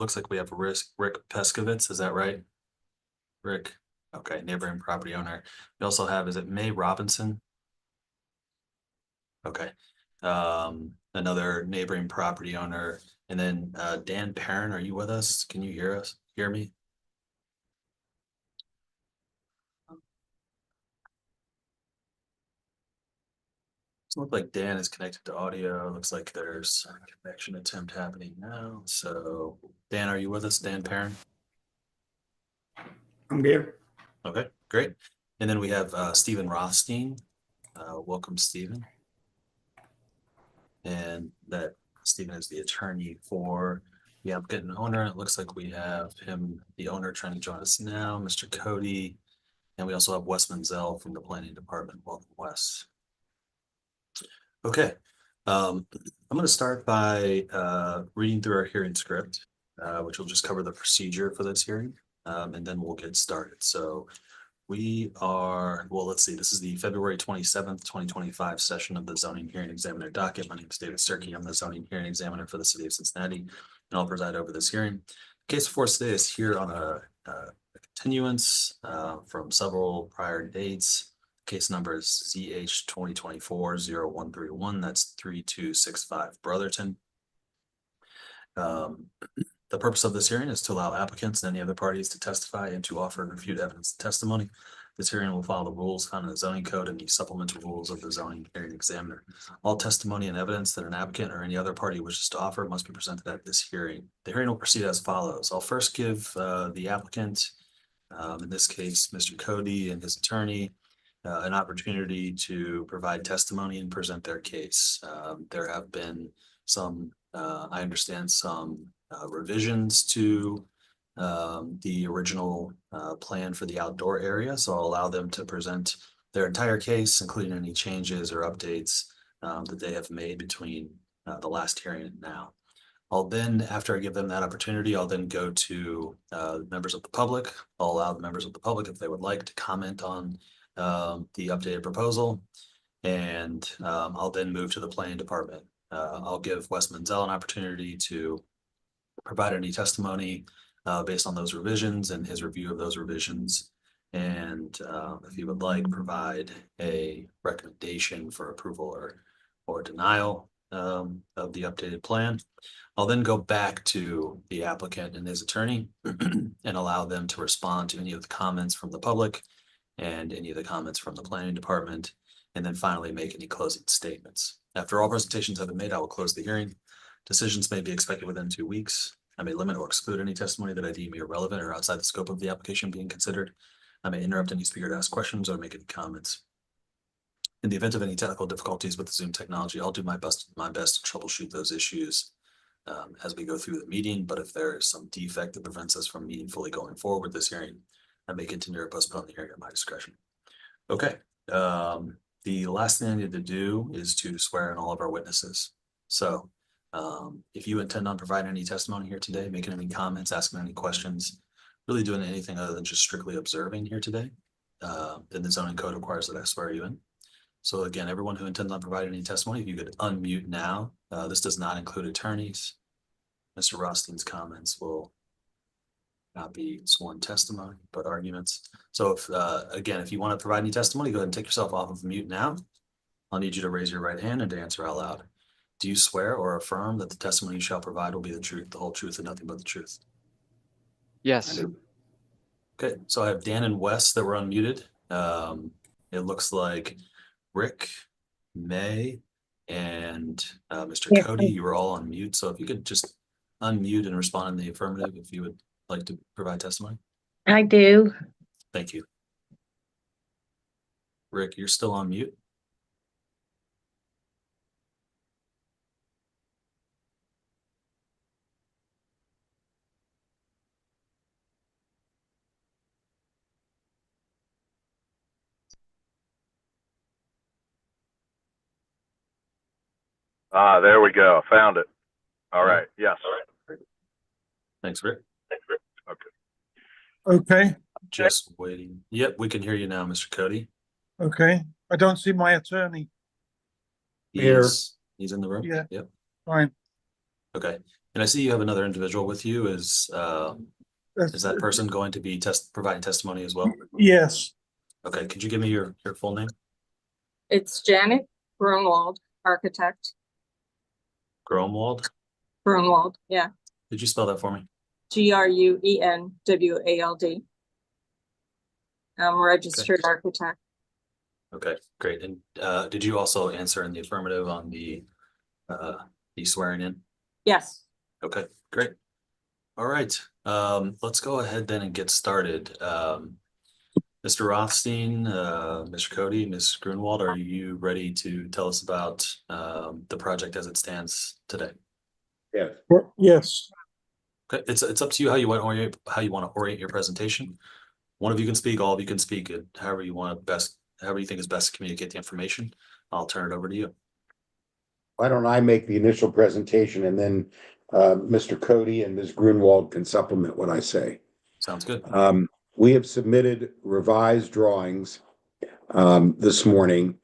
looks like we have Rick Peskovitz, is that right? Rick, okay, neighboring property owner. We also have, is it May Robinson? Okay, another neighboring property owner, and then Dan Perrin, are you with us? Can you hear us? Hear me? Doesn't look like Dan is connected to audio. Looks like there's a connection attempt happening now. So Dan, are you with us? Dan Perrin? I'm here. Okay, great. And then we have Stephen Rothstein. Welcome, Stephen. And that Stephen is the attorney for the applicant and owner. It looks like we have him, the owner, trying to join us now, Mr. Cody. And we also have Wes Menzel from the planning department. Welcome, Wes. Okay. I'm going to start by reading through our hearing script, which will just cover the procedure for this hearing, and then we'll get started. So we are, well, let's see, this is the February 27th, 2025 session of the zoning hearing examiner docket. My name is David Sturkey. I'm the zoning hearing examiner for the city of Cincinnati, and I'll preside over this hearing. The case before us today is here on a continuance from several prior dates. Case number is ZH20240131. That's 3265 Brotherton. The purpose of this hearing is to allow applicants and any other parties to testify and to offer and refute evidence and testimony. This hearing will follow the rules found in the zoning code and the supplemental rules of the zoning hearing examiner. All testimony and evidence that an applicant or any other party wishes to offer must be presented at this hearing. The hearing will proceed as follows. I'll first give the applicant, in this case, Mr. Cody and his attorney, an opportunity to provide testimony and present their case. There have been some, I understand, some revisions to the original plan for the outdoor area. So I'll allow them to present their entire case, including any changes or updates that they have made between the last hearing and now. I'll then, after I give them that opportunity, I'll then go to members of the public. I'll allow the members of the public, if they would like, to comment on the updated proposal. And I'll then move to the planning department. I'll give Wes Menzel an opportunity to provide any testimony based on those revisions and his review of those revisions. And if he would like, provide a recommendation for approval or denial of the updated plan. I'll then go back to the applicant and his attorney and allow them to respond to any of the comments from the public and any of the comments from the planning department, and then finally make any closing statements. After all presentations have been made, I will close the hearing. Decisions may be expected within 2 weeks. I may limit or exclude any testimony that I deem irrelevant or outside the scope of the application being considered. I may interrupt any speaker to ask questions or make any comments. In the event of any technical difficulties with the Zoom technology, I'll do my best to troubleshoot those issues as we go through the meeting. But if there is some defect that prevents us from meaningfully going forward with this hearing, I may continue or postpone the hearing at my discretion. Okay. The last thing I need to do is to swear in all of our witnesses. So if you intend on providing any testimony here today, making any comments, asking any questions, really doing anything other than just strictly observing here today, then the zoning code requires that I swear you in. So again, everyone who intends on providing any testimony, if you could unmute now. This does not include attorneys. Mr. Rothstein's comments will not be sworn testimony, but arguments. So if, again, if you want to provide any testimony, go ahead and take yourself off of mute now. I'll need you to raise your right hand and to answer out loud. Do you swear or affirm that the testimony you shall provide will be the truth, the whole truth, and nothing but the truth? Yes. Okay, so I have Dan and Wes that were unmuted. It looks like Rick, May, and Mr. Cody, you were all on mute. So if you could just unmute and respond in the affirmative if you would like to provide testimony. I do. Thank you. Rick, you're still on mute. There we go. Found it. All right. Yes. Thanks, Rick. Okay. Okay. Just waiting. Yep, we can hear you now, Mr. Cody. Okay. I don't see my attorney. He's in the room. Yeah. Yep. Fine. Okay. And I see you have another individual with you. Is That's- that person going to be providing testimony as well? Yes, Okay, could you give me your full name? It's Janet Grunwald, architect. Gromwald? Grunwald, yeah. Did you spell that for me? Gruenwald. I'm a registered architect. Okay, great. And did you also answer in the affirmative on the swearing in? Yes. Okay, great. All right, let's go ahead then and get started. Mr. Rothstein, Mr. Cody, Ms. Grunwald, are you ready to tell us about the project as it stands today? Yes. yes, Okay, it's up to you how you want to orient your presentation. One of you can speak, all of you can speak, however you think is best to communicate the information. I'll turn it over to you. Why don't I make the initial presentation and then Mr. Cody and Ms. Grunwald can supplement what I say. Sounds good. We have submitted revised drawings this morning.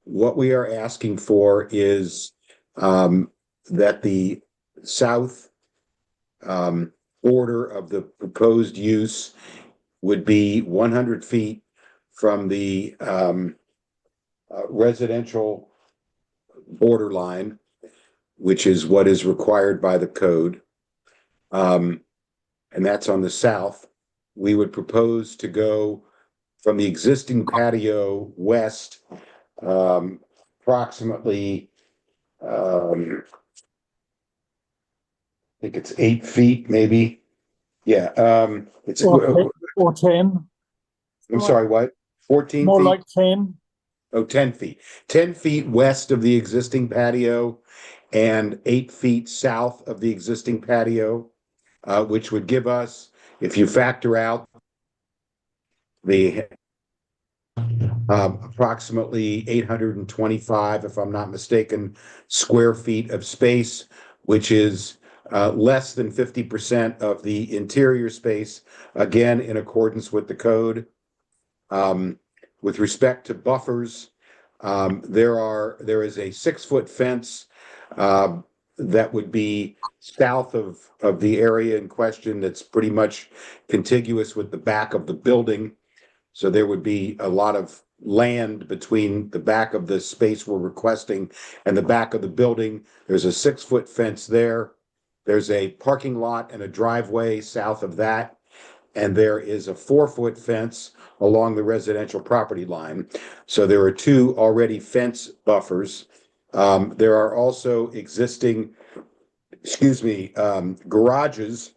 What we are asking for is that the south border of the proposed use would be 100 feet from the residential borderline, which is what is required by the code. And that's on the south. We would propose to go from the existing patio west, approximately, I think it's 8 feet, maybe. Yeah, it's, or 10, I'm sorry, what? 14 more feet? like 10. Oh, 10 feet. 10 feet west of the existing patio and 8 feet south of the existing patio, which would give us, if you factor out the approximately 825, if I'm not mistaken, square feet of space, which is less than 50% of the interior space, again, in accordance with the code. With respect to buffers, there is a 6-foot fence that would be south of the area in question that's pretty much contiguous with the back of the building. So there would be a lot of land between the back of the space we're requesting and the back of the building. There's a 6-foot fence there. There's a parking lot and a driveway south of that. And there is a 4-foot fence along the residential property line. So there are 2 already fence buffers. There are also existing, garages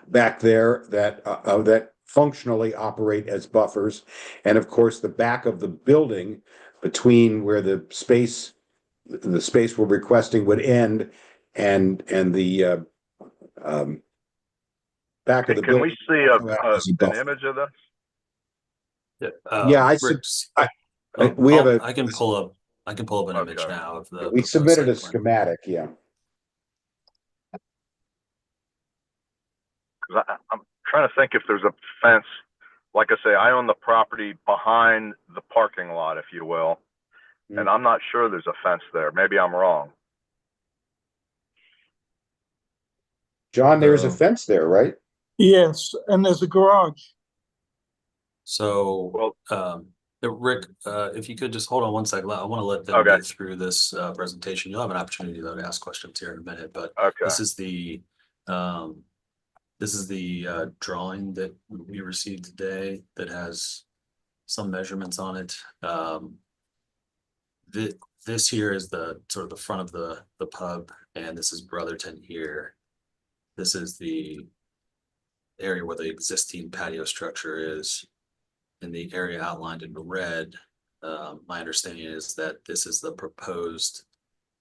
back there that functionally operate as buffers. And of course, the back of the building between where the space we're requesting would end and the back of the Can building. we see an image of this? Yeah, we have I can pull up an image Okay. now of the. we proposed submitted a site plan. schematic, yeah. 'Cause I'm trying to think if there's a fence. Like I say, I own the property behind the parking lot, if you will, and I'm not sure there's a fence there. Maybe I'm wrong. John, there's a So- fence there, right? Yes, and there's a garage. So, Rick, if you could just hold on one second, I want to let them Okay. get through this presentation. You'll have an opportunity though to ask questions here in a minute, but Okay. this is the drawing that we received today that has some measurements on it. This here is the sort of the front of the pub, and this is Brotherton here. This is the area where the existing patio structure is. In the area outlined in red, my understanding is that this is the proposed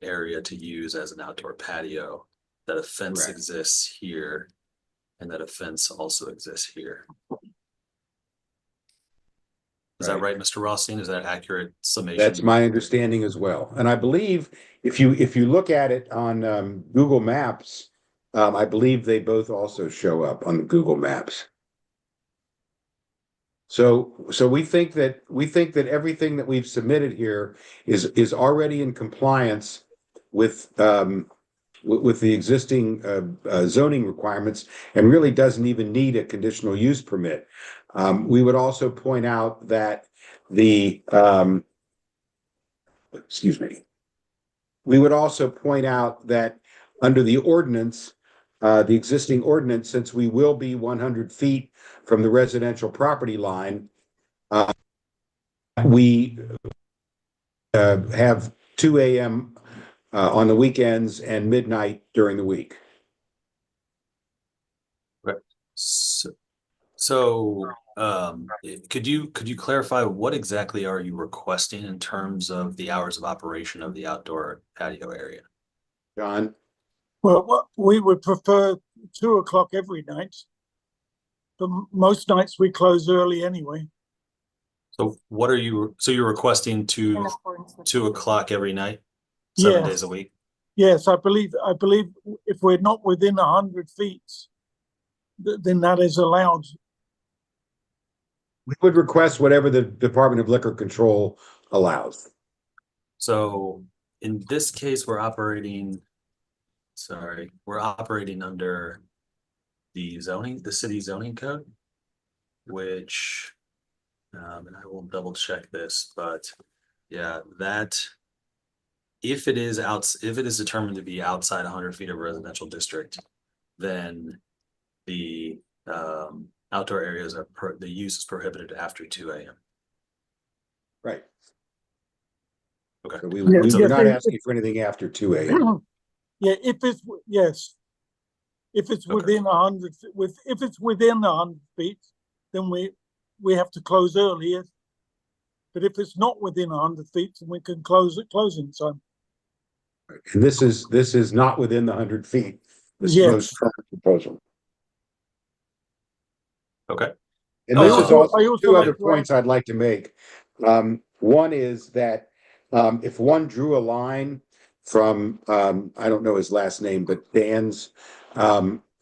area to use as an outdoor patio, that a fence Correct. exists here, and that a fence also exists here. Is that right, Mr. Rothstein? Is that accurate summation? That's my understanding as well. And I believe if you look at it on Google Maps, I believe they both also show up on the Google Maps. So we think that everything that we've submitted here is already in compliance with with the existing zoning requirements and really doesn't even need a conditional use permit. We would also point out that the excuse me. We would also point out that under the ordinance, the existing ordinance, since we will be 100 feet from the residential property line, we have 2 a.m. On the weekends and midnight during the week. Could you clarify what exactly are you requesting in terms of the hours of operation of the outdoor patio area? John? Well, we would prefer 2 o'clock every night. But most nights we close early anyway. So what are you, so you're requesting In to accordance with- 2 o'clock every night, 7 Yes. days a week? Yes, I believe if we're not within 100 feet, then that is allowed. We would request whatever the Department of Liquor Control allows. So in this case, we're operating under the city zoning code, which, and I will double check this, but yeah, that if it is determined to be outside 100 feet of residential district, then the outdoor areas the use is prohibited after 2 a.m. Right. Okay. So Yeah, we're not yeah, asking for anything after 2 a.m. Yeah, if it's Okay. within 100 if it's within 100 feet, then we have to close earlier. But if it's not within 100 feet, then we can close at closing time. And this is not within the 100 feet. This Yes. is most current proposal. Okay. And this is also I also two like other to points I'd like to make. One is that if one drew a line from I don't know his last name, but Dan's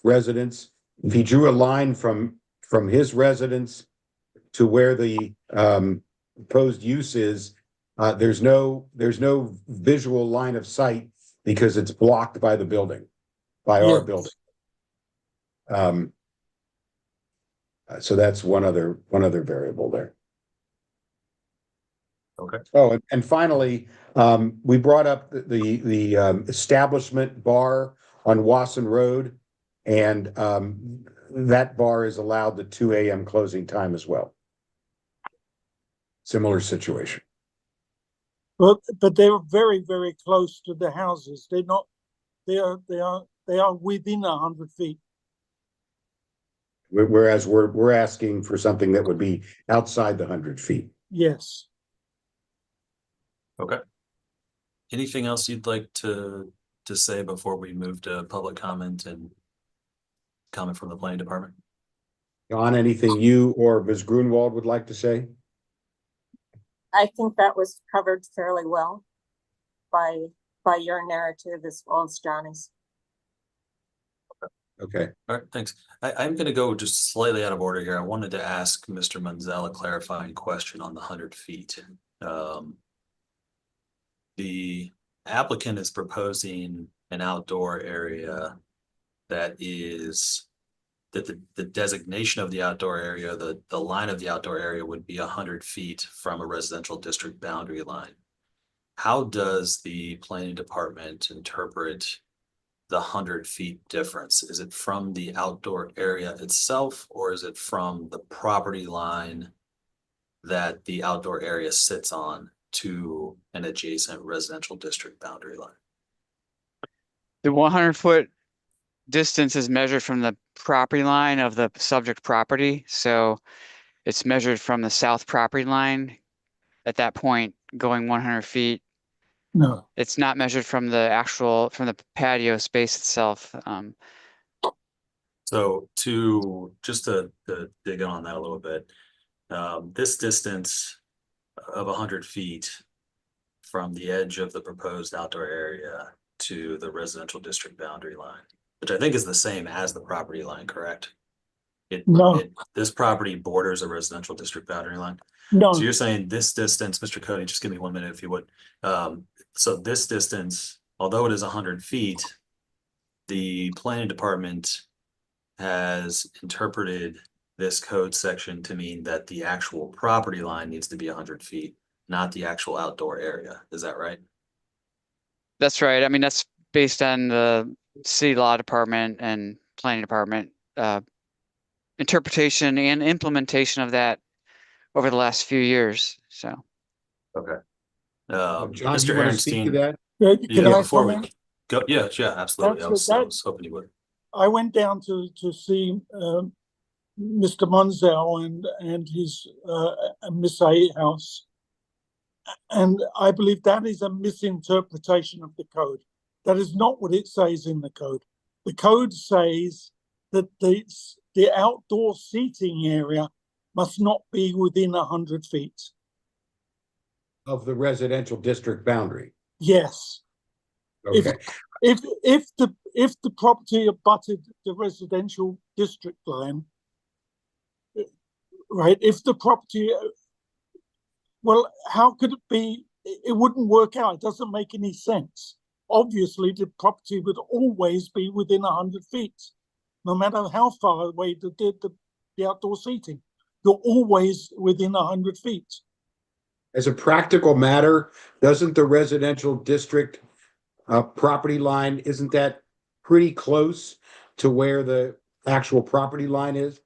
residence, if he drew a line from his residence to where the proposed use is, there's no visual line of sight because it's blocked by the building, by our Yes. building. So that's one other variable there. Okay. Oh, and finally, we brought up the establishment bar on Wasson Road, and that bar is allowed the 2 a.m. closing time as well. Similar situation. But they're very, very close to the houses. They are within 100 feet. Whereas we're asking for something that would be outside the 100 feet. Yes. Okay. Anything else you'd like to say before we move to public comment and comment from the planning department? John, anything you or Ms. Grunwald would like to say? I think that was covered fairly well by your narrative as well as Johnny's. Okay. All right, thanks. I'm going to go just slightly out of order here. I wanted to ask Mr. Manzella a clarifying question on the 100 feet. The applicant is proposing an outdoor area that is that the designation of the outdoor area, the line of the outdoor area would be 100 feet from a residential district boundary line. How does the planning department interpret the 100 feet difference? Is it from the outdoor area itself, or is it from the property line that the outdoor area sits on to an adjacent residential district boundary line? The 100-foot distance is measured from the property line of the subject property. So it's measured from the south property line. At that point, going 100 feet. No. It's not measured from the patio space itself. So just to dig on that a little bit, this distance of 100 feet from the edge of the proposed outdoor area to the residential district boundary line, which I think is the same as the property line, correct? No. This property borders a residential district boundary line. No. So you're saying this distance, Mr. Cody, just give me 1 minute if you would. So this distance, although it is 100 feet, the planning department has interpreted this code section to mean that the actual property line needs to be 100 feet, not the actual outdoor area. Is that right? That's right. I mean, that's based on the city law department and planning department interpretation and implementation of that over the last few years. So, Okay. John, do Mr. you want to speak to Aaronstein, that? Can yeah, I before we comment? go, yeah, absolutely. I That's- was hoping you would. I went down to see Mr. Munzel and his Miss A house, and I believe that is a misinterpretation of the code. That is not what it says in the code. The code says that the outdoor seating area must not be within 100 feet. Of the residential district boundary. Yes. Okay, If the property abutted the residential district line, right? If the property, well, how could it be? It wouldn't work out. It doesn't make any sense. Obviously, the property would always be within 100 feet, no matter how far away the outdoor seating. You're always within 100 feet. as a practical matter, doesn't the residential district property line, isn't that pretty close to where the actual property line is?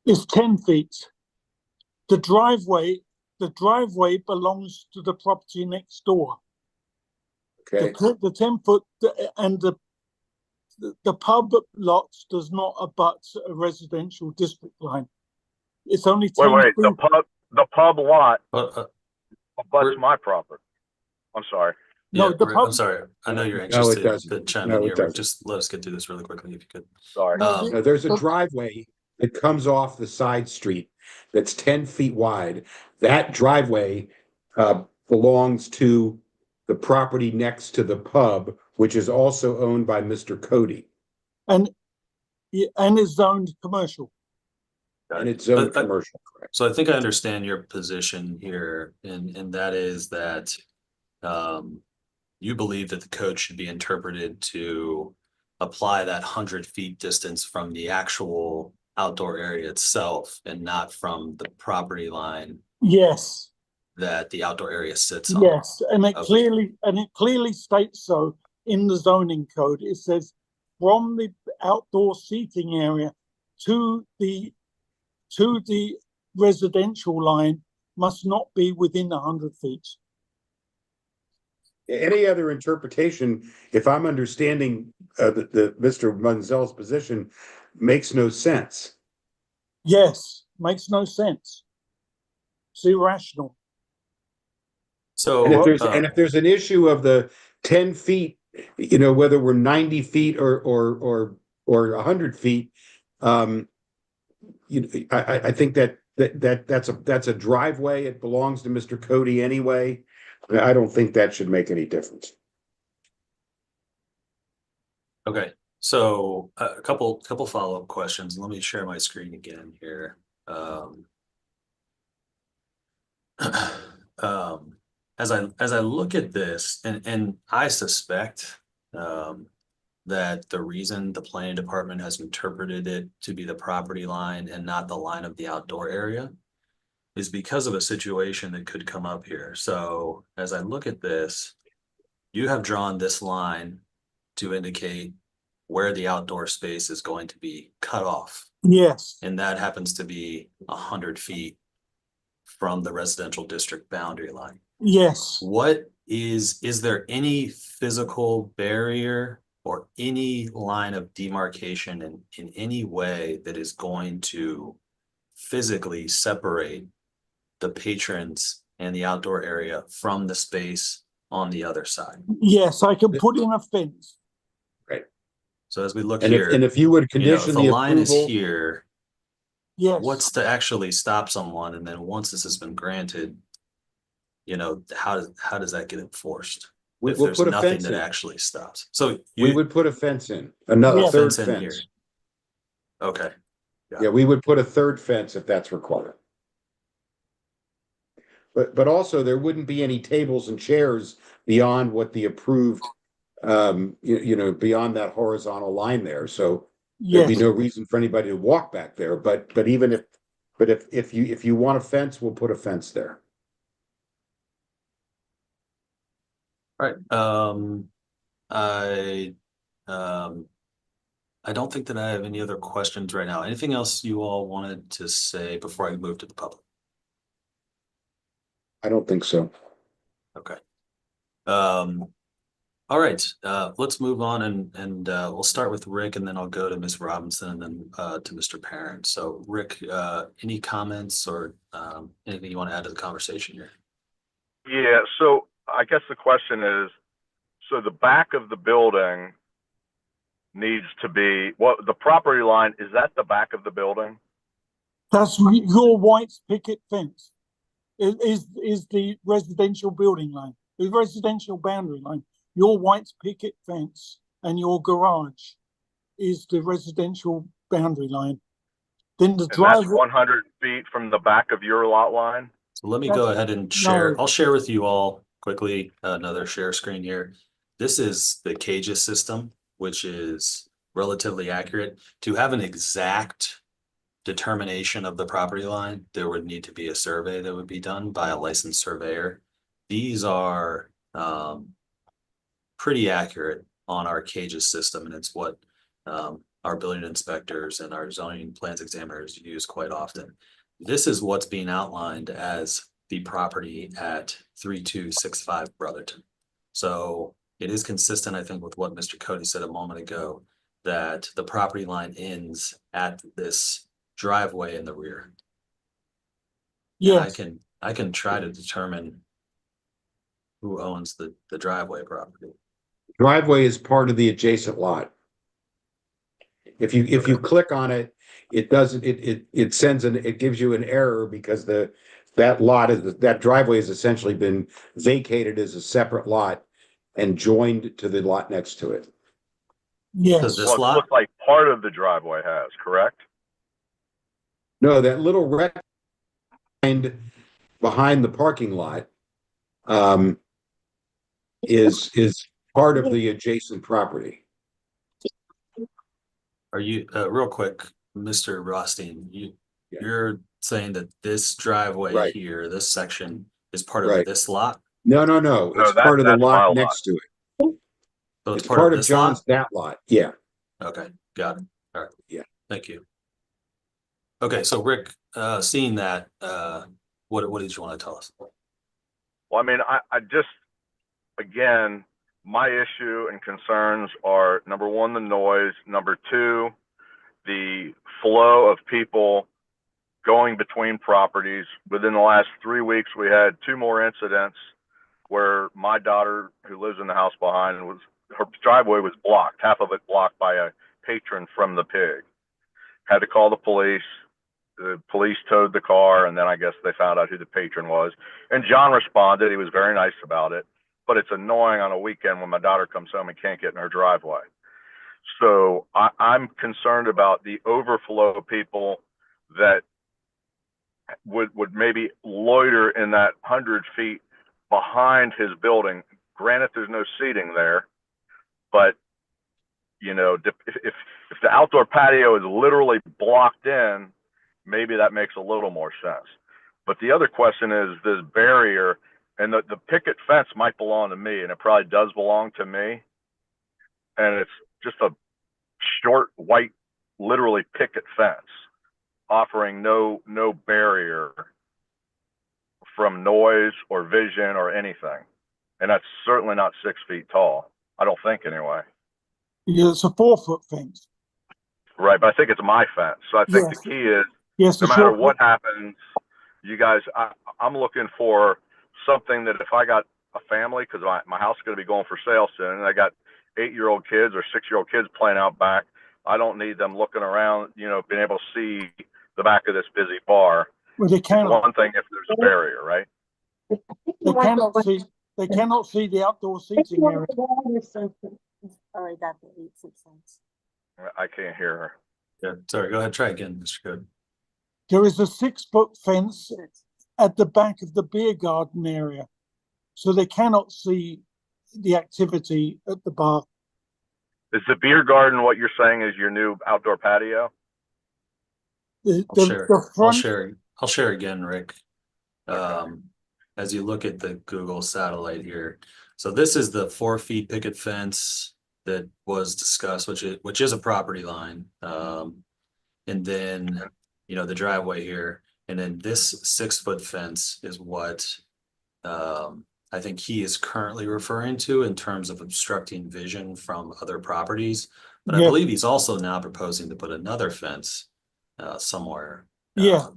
It's 10 feet. The driveway belongs to the property next door. Okay, The 10 foot and the pub lot does not abut a residential district line. It's only 10 Wait, feet. the pub lot We're- abuts my property. I'm sorry. No, Yeah, the I'm pub. sorry. I know you're No, anxious it doesn't. to chime No, in it here, but doesn't. just let us get through this really quickly if you could. Sorry. now there's a driveway that comes off the side street that's 10 feet wide. That driveway belongs to the property next to the pub, which is also owned by Mr. Cody, And is zoned commercial. and it's zoned I- commercial, correct? So I think I understand your position here, and that is that you believe that the code should be interpreted to apply that 100 feet distance from the actual outdoor area itself and not from the property line Yes, that the outdoor area sits on. yes, and it Okay. clearly states so in the zoning code. It says from the outdoor seating area to the residential line must not be within 100 feet. Any other interpretation, if I'm understanding the Mr. Munzel's position, makes no sense. Yes, makes no sense. It's irrational. So, And if there's an issue of the 10 feet, you know, whether we're 90 feet or 100 feet, I think that's a driveway. It belongs to Mr. Cody anyway. I don't think that should make any difference. okay, so a couple follow-up questions. Let me share my screen again here. As I look at this, and I suspect that the reason the planning department has interpreted it to be the property line and not the line of the outdoor area is because of a situation that could come up here. So as I look at this, you have drawn this line to indicate where the outdoor space is going to be cut off. Yes, And that happens to be 100 feet from the residential district boundary line. yes. What is there any physical barrier or any line of demarcation in any way that is going to physically separate the patrons and the outdoor area from the space on the other side? Yes, I can put in a fence. So as we look And here, if you would if condition the the line is approval, here, Yes. what's to actually stop someone? And then once this has been granted, how does that get enforced? If we'll there's put a nothing fence that in. actually stops. So We would put a fence in, another Yeah. third fence in here. fence. Okay, Yeah, we would put a third fence if that's required. But also there wouldn't be any tables and chairs beyond what the approved you know, beyond that horizontal line there. So there'd be Yes, no reason for anybody to walk back there. But even if you want a fence, we'll put a fence there. All right, I don't think that I have any other questions right now. Anything else you all wanted to say before I move to the public? I don't think so. Okay. All right, let's move on and we'll start with Rick and then I'll go to Ms. Robinson and then to Mr. Parent. So Rick, any comments or anything you want to add to the conversation here? Yeah, so I guess the question is, so the back of the building needs to be, what, the property line, is that the back of the building? that's your white picket fence. Is the residential building line, the residential boundary line. Your white picket fence and your garage is the residential boundary line. Then the And that's driveway. 100 feet from the back of your lot line? So let me go That's- ahead and share. no. I'll share with you all quickly another share screen here. This is the cages system, which is relatively accurate. To have an exact determination of the property line, there would need to be a survey that would be done by a licensed surveyor. These are pretty accurate on our cages system, and it's what our building inspectors and our zoning plans examiners use quite often. This is what's being outlined as the property at 3265 Brotherton. So it is consistent, I think, with what Mr. Cody said a moment ago, that the property line ends at this driveway in the rear. And Yes, I can try to determine who owns the driveway property. Driveway is part of the adjacent lot. If you click on it, it doesn't, it sends it gives you an error because that driveway has essentially been vacated as a separate lot and joined to the lot next to it. yes. Does this Well, it lot? looks like part of the driveway has, correct? No, that little red behind the parking lot is part of the adjacent property. Are you, real quick, Mr. Rothstein, Yeah. you're saying that this driveway Right. here, this section is part of Right. this lot? No, it's No, part of the that's my lot lot. next to it. So It's part of John's, that lot. Yeah. Okay, got it. All right. Yeah. Thank you. Okay, so Rick, seeing that, what did you want to tell us? Well, I mean, I just, again, my issue and concerns are, number one, the noise. Number two, the flow of people going between properties. Within the last 3 weeks, we had 2 more incidents where my daughter, who lives in the house behind, her driveway was blocked, half of it blocked by a patron from the pig. Had to call the police. The police towed the car, and then I guess they found out who the patron was. And John responded. He was very nice about it. But it's annoying on a weekend when my daughter comes home and can't get in her driveway. So I'm concerned about the overflow of people that would maybe loiter in that 100 feet behind his building. Granted, there's no seating there, but you know, if the outdoor patio is literally blocked in, maybe that makes a little more sense. But the other question is this barrier, and the picket fence might belong to me, and it probably does belong to me. And it's just a short white, literally picket fence, offering no barrier from noise or vision or anything. And that's certainly not 6 feet tall. I don't think anyway. Yeah, it's a 4-foot fence. Right, but I think it's my fence. So I think Yes. the key is, Yes, no it's matter your- what happens, you guys, I'm looking for something that if I got a family, because my house is going to be going for sale soon, and I got 8-year-old kids or 6-year-old kids playing out back, I don't need them looking around, you know, being able to see the back of this busy bar. Well, they It's cannot. one thing if there's a barrier, right? They cannot see. They cannot see the outdoor seating area. Sorry, that makes sense. I can't hear her. Yeah, sorry, go ahead, try again, Mr. Cody. There is a 6-foot fence at the back of the beer garden area, so they cannot see the activity at the bar. Is the beer garden what you're saying is your new outdoor patio? I'll share. The I'll front, share. I'll share again, Rick. Okay. As you look at the Google satellite here, so this is the 4 feet picket fence that was discussed, which is a property line. And then, you know, the driveway here, and then this 6 foot fence is what I think he is currently referring to in terms of obstructing vision from other properties. But I yeah, believe he's also now proposing to put another fence somewhere yeah,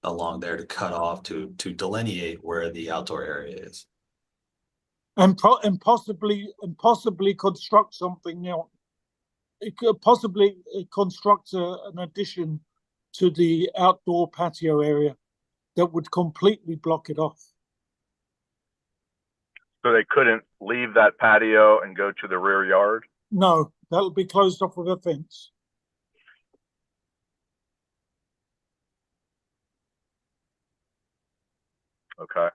along there to cut off to delineate where the outdoor area is. and possibly construct something else. It could possibly construct an addition to the outdoor patio area that would completely block it off. So they couldn't leave that patio and go to the rear yard? No, that'll be closed off with a fence. Okay.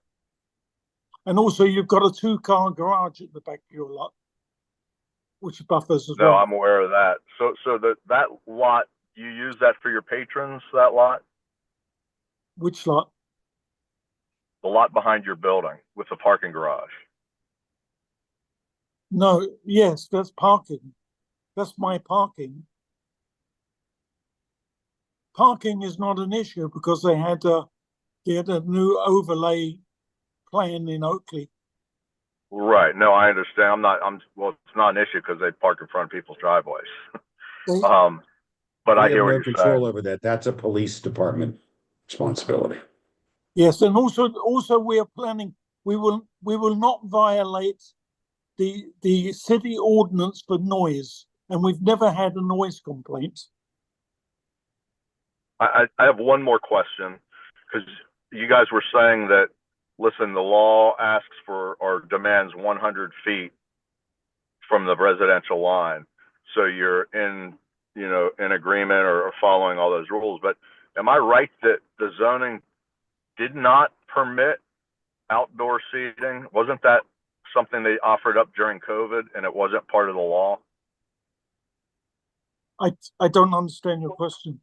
And also, you've got a 2-car garage at the back of your lot, which buffers as No, well. I'm aware of that. So that lot, you use that for your patrons, that lot? Which lot? The lot behind your building with the parking garage? No, yes, that's parking. That's my parking. Parking is not an issue because they had a new overlay plan in Oakley. Right. No, I understand. Well, it's not an issue because they park in front of people's driveways. They, But I We hear have what no you're control saying. over that. That's a police department responsibility. yes, and also we are planning. We will not violate the city ordinance for noise, and we've never had a noise complaint. I have one more question, because you guys were saying that, listen, the law asks for or demands 100 feet from the residential line. So you're in agreement or following all those rules. But am I right that the zoning did not permit outdoor seating? Wasn't that something they offered up during COVID and it wasn't part of the law? I don't understand your question.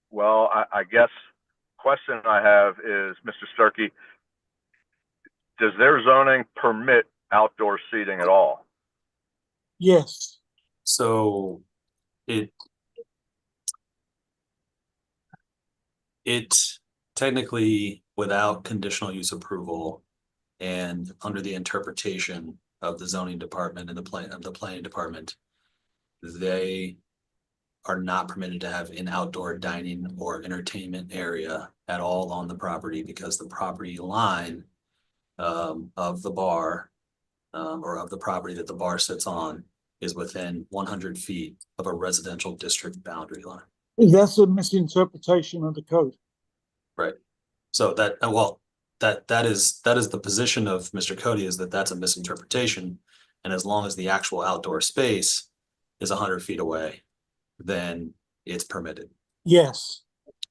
Well, I guess question I have is, Mr. Starkey, does their zoning permit outdoor seating at all? Yes, So it technically, without conditional use approval and under the interpretation of the zoning department and the planning department, they are not permitted to have an outdoor dining or entertainment area at all on the property, because the property line of the bar or of the property that the bar sits on is within 100 feet of a residential district boundary line. that's a misinterpretation of the code. Right. So that, well, that is the position of Mr. Cody, is that that's a misinterpretation. And as long as the actual outdoor space is 100 feet away, then it's permitted. Yes,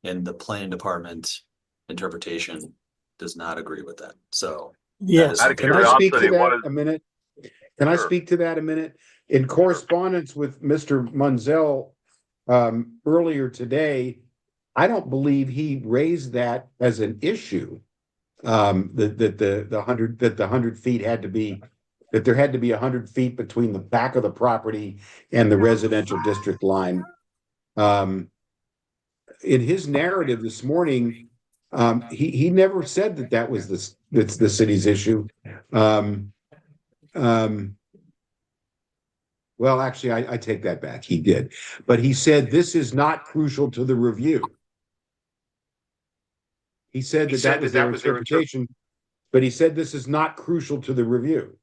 And the planning department interpretation does not agree with that. So yes. Out of Can I speak to curiosity, what that is? a minute? Can I Sure. speak to that a minute? In correspondence with Mr. Munzel earlier today, I don't believe he raised that as an issue. That the 100 feet had to be, that there had to be 100 feet between the back of the property and the residential district line. In his narrative this morning, he never said that was the city's issue. Well, actually, I take that back. He did, but he said this is not crucial to the review. He said that was their interpretation, but he said this is not crucial to the review.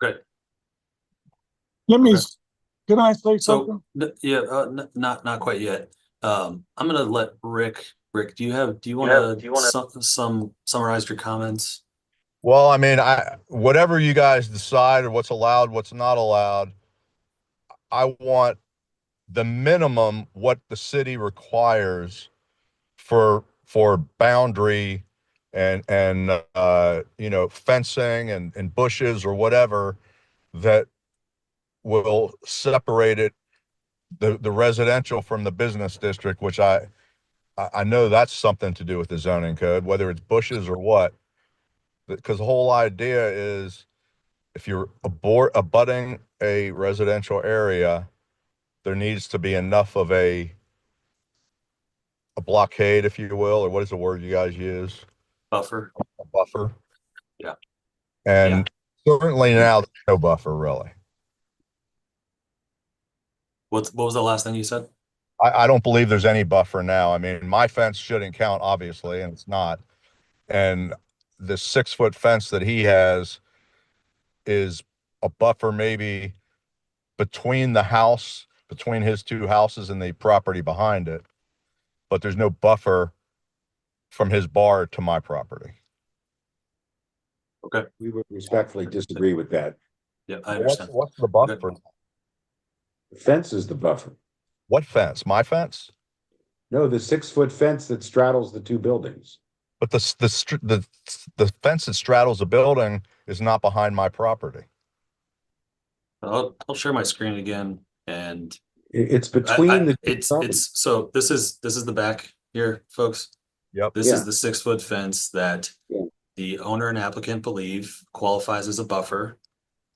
okay. Let me. Okay. Can I say something? So yeah, not quite yet. I'm gonna let Rick. Rick, do you want to summarize your comments? Well, I mean, whatever you guys decide or what's allowed, what's not allowed, I want the minimum what the city requires for boundary and you know, fencing and bushes or whatever that will separate it, the residential from the business district, which I know that's something to do with the zoning code, whether it's bushes or what, because the whole idea is if you're abutting a residential area, there needs to be enough of a blockade, if you will, or what is the word you guys use? Buffer. A buffer. Yeah. And certainly now there's no buffer really. What was the last thing you said? I don't believe there's any buffer now. I mean, my fence shouldn't count, obviously, and it's not. And the 6-foot fence that he has is a buffer maybe between the house, between his two houses and the property behind it. But there's no buffer from his bar to my property. Okay. We would respectfully disagree with that. Yeah, I understand. What's the buffer? Okay. The fence is the buffer. What fence? My fence? No, the 6-foot fence that straddles the two buildings. But the fence that straddles the building is not behind my property. I'll share my screen again, and It's between the two properties. it's so this is the back here, folks. Yep. This Yeah. is the 6-foot fence that Yeah. the owner and applicant believe qualifies as a buffer.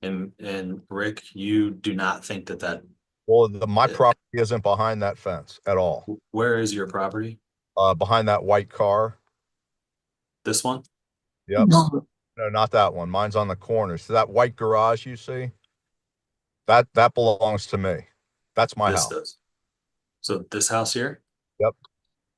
And Rick, you do not think that Well, my property isn't behind that fence at all. where is your property? Behind that white car. This one? Yep. No, No, not that one. Mine's on the corner. So that white garage you see, that belongs to me. That's my This house. does. So this house here? Yep.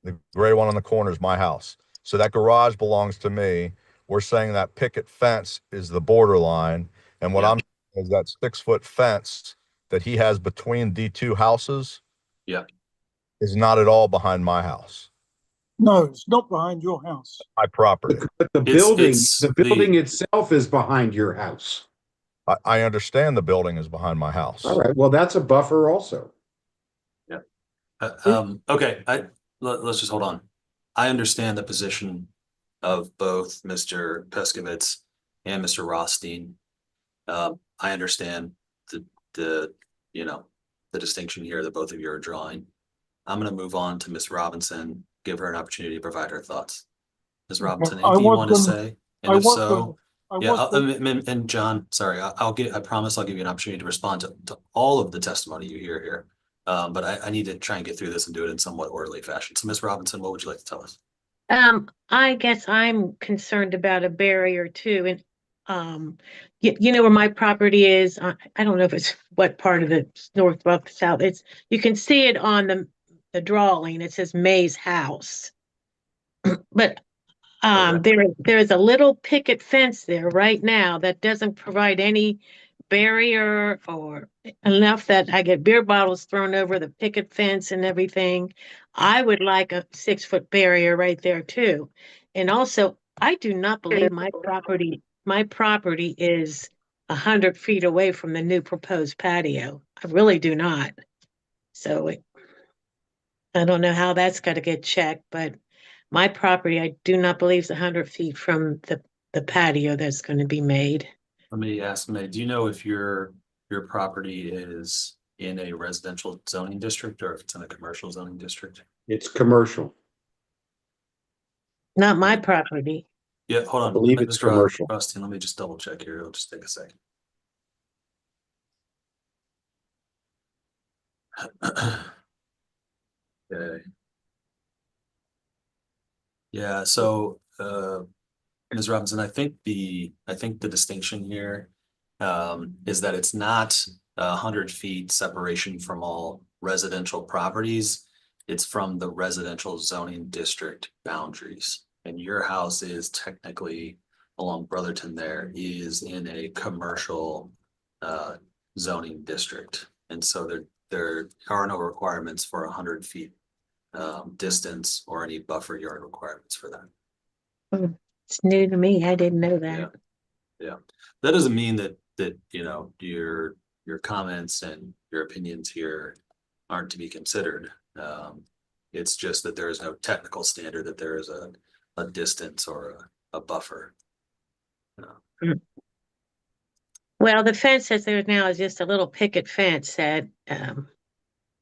The gray one on the corner is my house. So that garage belongs to me. We're saying that picket fence is the borderline. And what Yeah. I'm saying is that 6-foot fence that he has between the two houses. Yeah. Is not at all behind my house. no, it's not behind your house. My property. But the building itself is behind your house. I understand the building is behind my house. All right, well, that's a buffer also. Okay, let's just hold on. I understand the position of both Mr. Peskovitz and Mr. Rothstein. I understand the you know, the distinction here that both of you are drawing. I'm going to move on to Ms. Robinson, give her an opportunity to provide her thoughts. Ms. Robinson, anything you want to say? And if so, and John, sorry, I promise I'll give you an opportunity to respond to all of the testimony you hear here. But I need to try and get through this and do it in somewhat orderly fashion. So Ms. Robinson, what would you like to tell us? I guess I'm concerned about a barrier too. And you know where my property is. I don't know if it's what part of the north, south. You can see it on the drawing. It says May's house. But there is a little picket fence there right now that doesn't provide any barrier or enough that I get beer bottles thrown over the picket fence and everything. I would like a 6-foot barrier right there too. And also, I do not believe my property is 100 feet away from the new proposed patio. I really do not. So I don't know how that's got to get checked, but my property, I do not believe is 100 feet from the patio that's going to be made. Let me ask, May, do you know if your property is in a residential zoning district or if it's in a commercial zoning district? It's commercial. Not my property. Yeah, hold on. I believe it's Mr. commercial. Rothstein, let me just double check here. It'll just take a second. Okay. Yeah, so Ms. Robinson, I think the distinction here is that it's not 100 feet separation from all residential properties. It's from the residential zoning district boundaries. And your house is technically along Brotherton there is in a commercial zoning district. And so there are no requirements for 100 feet distance or any buffer yard requirements for that. It's new to me. I didn't know that. Yeah. That doesn't mean that you know your comments and your opinions here aren't to be considered. It's just that there is no technical standard that there is a a distance or a buffer. You know. Well, the fence that's there now is just a little picket fence that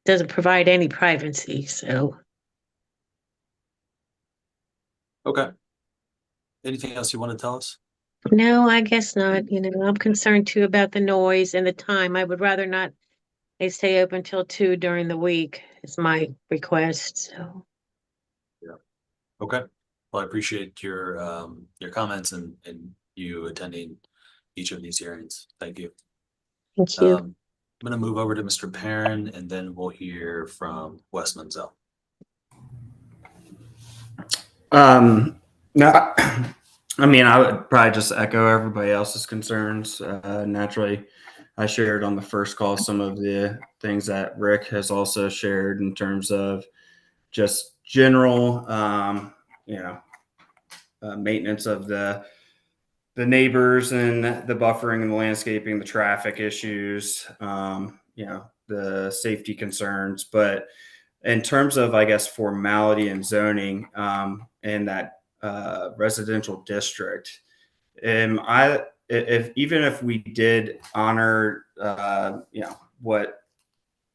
doesn't provide any privacy, so. Okay. Anything else you want to tell us? No, I guess not. You know, I'm concerned too about the noise and the time. I would rather not they stay open till 2 during the week is my request, so. Okay. Well, I appreciate your comments and you attending each of these hearings. Thank you. Thank you. I'm gonna move over to Mr. Perrin and then we'll hear from Wes Menzel. No, I mean, I would probably just echo everybody else's concerns. Naturally, I shared on the first call some of the things that Rick has also shared in terms of just general, maintenance of the neighbors and the buffering and the landscaping, the traffic issues, the safety concerns. But in terms of, I guess, formality and zoning, and that residential district, even if we did honor, what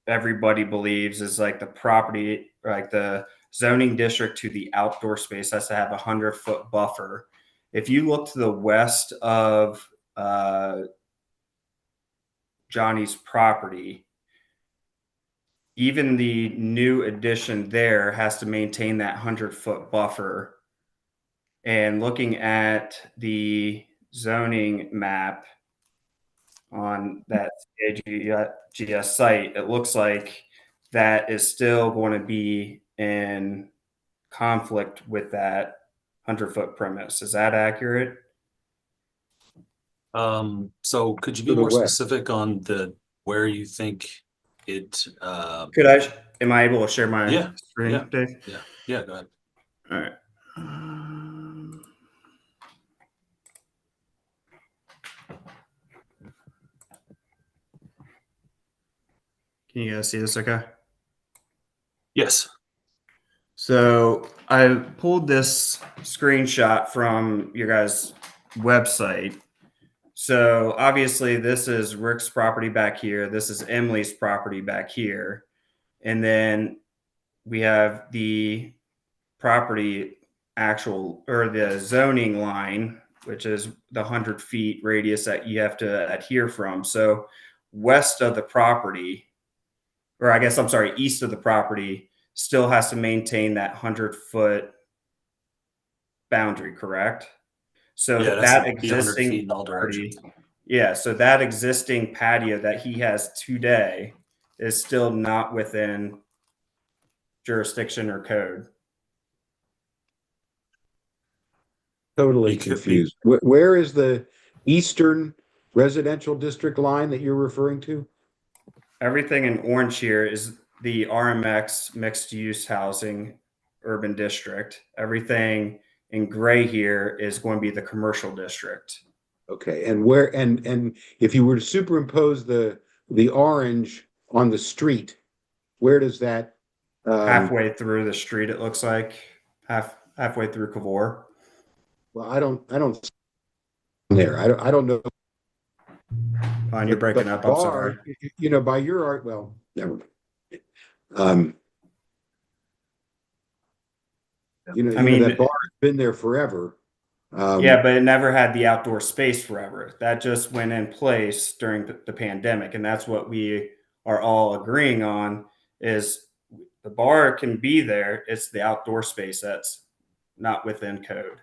everybody believes is like the property, like the zoning district to the outdoor space has to have 100-foot buffer. If you look to the west of Johnny's property, even the new addition there has to maintain that 100-foot buffer. And looking at the zoning map on that GS site, it looks like that is still going to be in conflict with that 100-foot premise. Is that accurate? So could you be To the more west. specific on where you think it Am I able to share my Yeah, screen, yeah. Dave? yeah, go ahead. All right. Can you guys see this okay? Yes. So I pulled this screenshot from your guys' website. So obviously this is Rick's property back here. This is Emily's property back here. And then we have the property actual, or the zoning line, which is the 100 feet radius that you have to adhere from. So west of the property, or I guess I'm sorry, east of the property, still has to maintain that 100-foot boundary, correct? So Yeah, it has that to be 100 feet existing in all property, directions. yeah, so that existing patio that he has today is still not within jurisdiction or code. Totally It could be- confused. Where is the eastern residential district line that you're referring to? Everything in orange here is the RMX mixed use housing urban district. Everything in gray here is going to be the commercial district. Okay, and where and if you were to superimpose the orange on the street, where does that Halfway through the street, it looks like halfway through Cavour. well, I don't there. I don't know. Fine, you're breaking But up. I'm sorry. by your art, well, never mind. I mean, that bar has been there forever. Yeah, but it never had the outdoor space forever. That just went in place during the pandemic, and that's what we are all agreeing on is the bar can be there. It's the outdoor space that's not within code.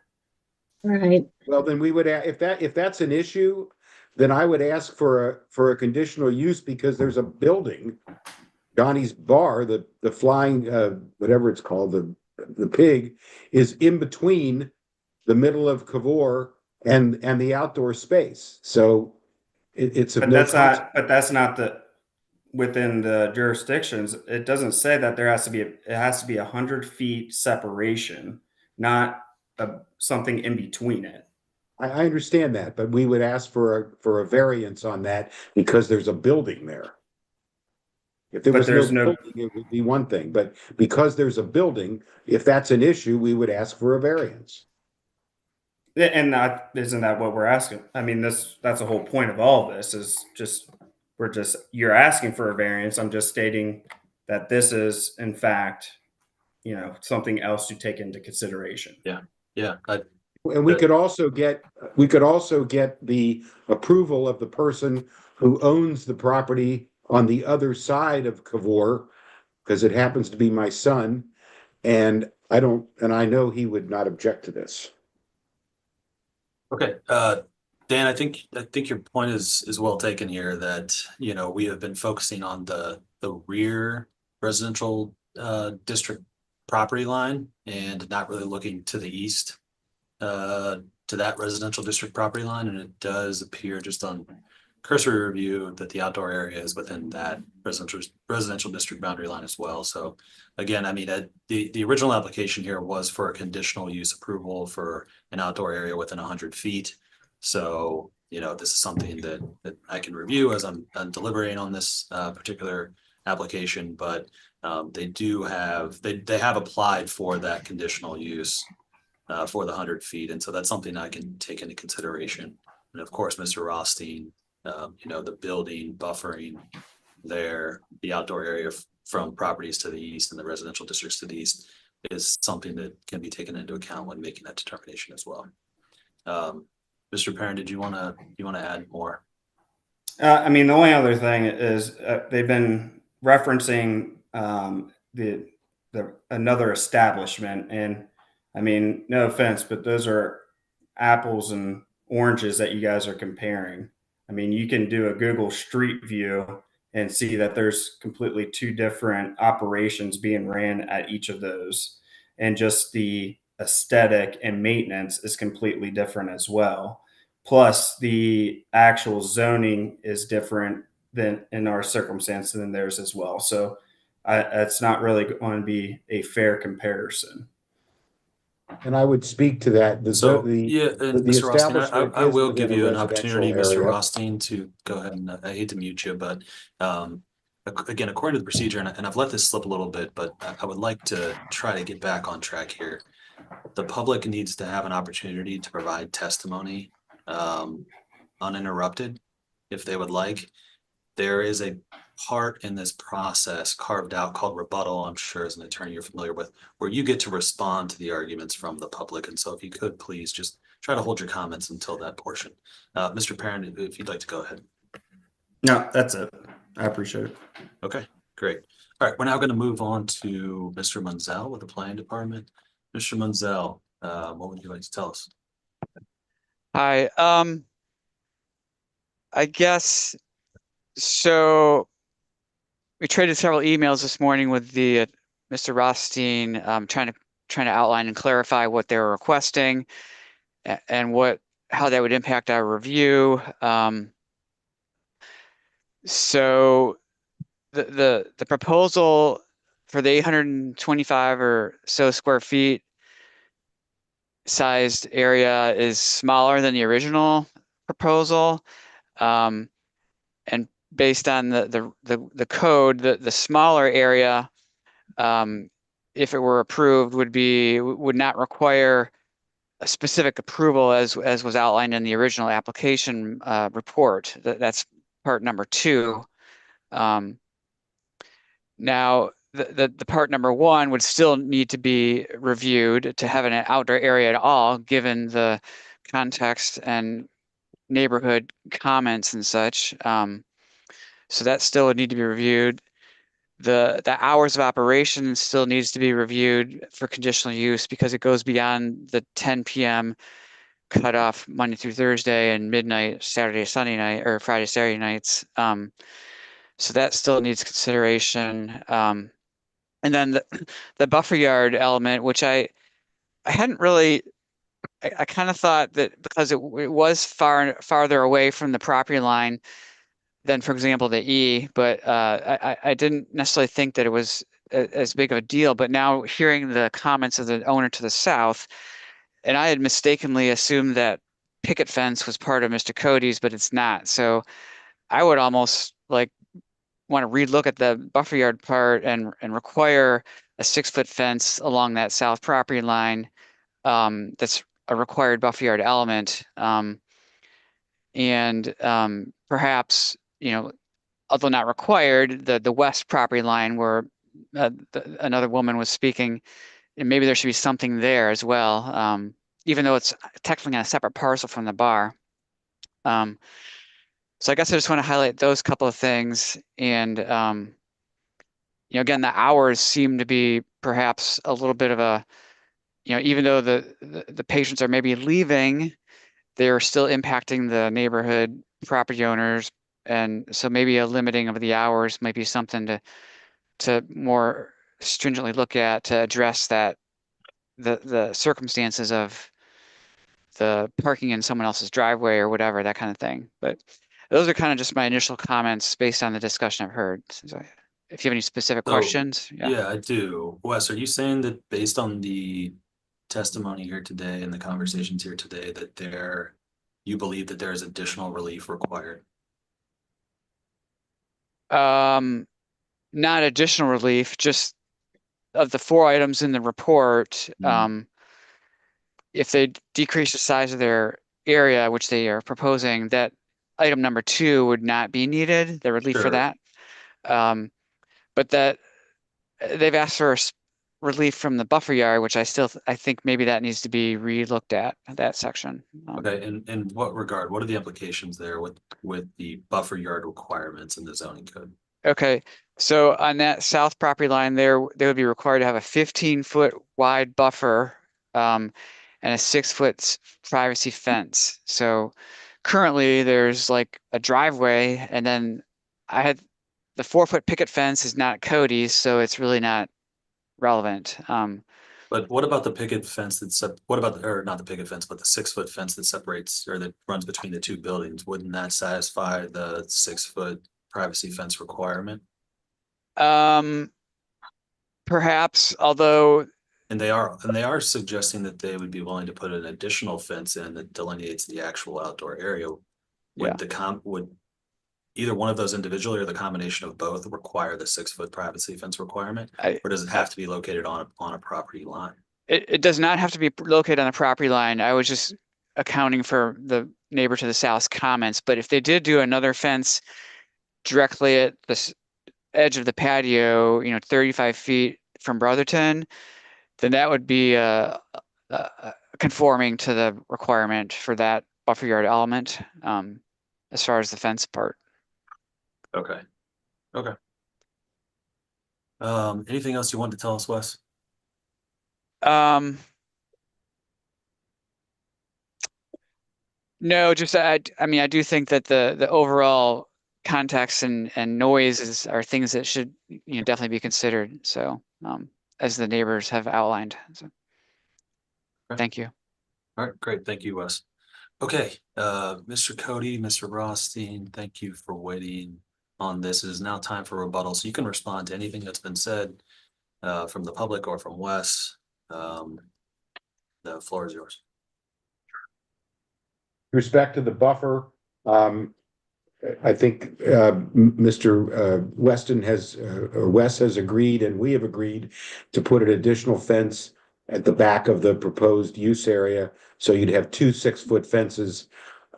Right. Well, then we would, if that's an issue, then I would ask for a conditional use because there's a building, Johnny's Bar, the flying, whatever it's called, the pig, is in between the middle of Cavour and the outdoor space. So it's of But no that's not within the jurisdictions. It doesn't say that it has to be 100 feet separation, not something in between it. I understand that, but we would ask for a variance on that because there's a building there. If there But was there's no no- building, it would be one thing, but because there's a building, if that's an issue, we would ask for a variance. And isn't that what we're asking? I mean, that's the whole point of all of this is you're asking for a variance. I'm just stating that this is in fact, something else to take into consideration. Yeah, And we could also get the approval of the person who owns the property on the other side of Cavour, because it happens to be my son, and I know he would not object to this. okay. Dan, I think your point is well taken here, that, we have been focusing on the rear residential district property line and not really looking to the east to that residential district property line. And it does appear just on cursory review that the outdoor area is within that residential district boundary line as well. So again, I mean, the original application here was for a conditional use approval for an outdoor area within 100 feet. So, this is something that I can review as I'm deliberating on this particular application, but they have applied for that conditional use for the 100 feet. And so that's something I can take into consideration. And of course, Mr. Rothstein, the building buffering there, the outdoor area from properties to the east and the residential districts to the east is something that can be taken into account when making that determination as well. Mr. Perrin, did you want to add more? I mean, the only other thing is they've been referencing another establishment, and I mean, no offense, but those are apples and oranges that you guys are comparing. I mean, you can do a Google Street View and see that there's completely two different operations being ran at each of those, and just the aesthetic and maintenance is completely different as well. Plus, the actual zoning is different than in our circumstance than theirs as well. So, it's not really going to be a fair comparison. And I would speak to that. Mr. Rothstein, I will give you an opportunity, Mr. area. Rothstein, to go ahead and I hate to mute you, but again, according to the procedure, and I've let this slip a little bit, but I would like to try to get back on track here. The public needs to have an opportunity to provide testimony uninterrupted if they would like. There is a part in this process carved out called rebuttal, I'm sure as an attorney you're familiar with, where you get to respond to the arguments from the public. And so if you could please just try to hold your comments until that portion. Mr. Perrin, if you'd like to go ahead. No, that's it. I appreciate it. Okay, great. All right, we're now going to move on to Mr. Munzel with the planning department. Mr. Munzel, what would you like to tell us? Hi, I guess, so we traded several emails this morning with the Mr. Rothstein, trying to outline and clarify what they were requesting and how that would impact our review. So the proposal for the 825 or so square feet sized area is smaller than the original proposal. And based on the code, the smaller area, if it were approved, would not require a specific approval as was outlined in the original application report. That's part number 2. Now, the part number 1 would still need to be reviewed to have an outdoor area at all, given the context and neighborhood comments and such. So that still would need to be reviewed. The hours of operation still needs to be reviewed for conditional use because it goes beyond the 10 p.m. cutoff Monday through Thursday and midnight Saturday, Sunday night, or Friday, Saturday nights. So that still needs consideration. And then the buffer yard element, which I hadn't really, I kind of thought that because it was farther away from the property line than, for example, the E, but I didn't necessarily think that it was as big of a deal. But now hearing the comments of the owner to the south, and I had mistakenly assumed that picket fence was part of Mr. Cody's, but it's not. So I would almost want to relook at the buffer yard part and require a 6-foot fence along that south property line that's a required buffer yard element. And perhaps, although not required, the west property line where another woman was speaking, and maybe there should be something there as well, even though it's technically on a separate parcel from the bar. So I guess I just want to highlight those couple of things. And, again, the hours seem to be perhaps a little bit of a, even though the patients are maybe leaving, they're still impacting the neighborhood property owners. And so maybe a limiting of the hours might be something to more stringently look at to address that, the circumstances of the parking in someone else's driveway or whatever, that kind of thing. But those are kind of just my initial comments based on the discussion I've heard. So if you have any specific questions. Yeah, I do. Wes, are you saying that based on the testimony here today and the conversations here today that you believe that there is additional relief required? Not additional relief, just of the 4 items in the report. If they decrease the size of their area, which they are proposing, that item number 2 would not be needed, the relief for that. But that they've asked for relief from the buffer yard, which I think maybe that needs to be re-looked at, that section. Okay, in what regard? What are the implications there with the buffer yard requirements in the zoning code? Okay, so on that south property line there, they would be required to have a 15-foot wide buffer and a 6-foot privacy fence. So currently there's like a driveway, and then I had the 4-foot picket fence is not Cody's, so it's really not relevant. But what about the picket fence what about or not the picket fence, but the 6-foot fence that separates or that runs between the 2 buildings? Wouldn't that satisfy the 6-foot privacy fence requirement? Perhaps, although. And they are suggesting that they would be willing to put an additional fence in that delineates the actual outdoor area. Would either one of those individually or the combination of both require the 6-foot privacy fence requirement? Or does it have to be located on a property line? It does not have to be located on a property line. I was just accounting for the neighbor to the south's comments, but if they did do another fence directly at the edge of the patio, 35 feet from Brotherton, then that would be conforming to the requirement for that buffer yard element, as far as the fence part. Okay. Anything else you wanted to tell us, Wes? No, just I mean, I do think that the overall context and noise are things that should definitely be considered. So as the neighbors have outlined. So thank you. All right, great. Thank you, Wes. Okay, Mr. Cody, Mr. Rothstein, thank you for waiting on this. It is now time for rebuttal, so you can respond to anything that's been said from the public or from Wes. The floor is yours. With respect to the buffer, I think Mr. Weston Wes has agreed, and we have agreed to put an additional fence at the back of the proposed use area. So you'd have 2 6-foot fences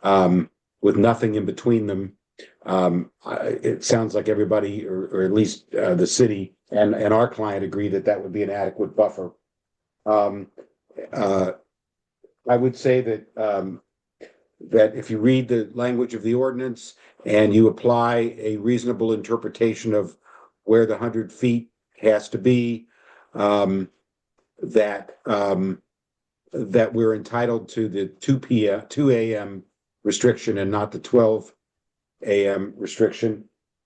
with nothing in between them. It sounds like everybody, or at least the city and our client, agree that that would be an adequate buffer. I would say that if you read the language of the ordinance and you apply a reasonable interpretation of where the 100 feet has to be, that we're entitled to the 2 a.m. restriction and not the 12 a.m. restriction.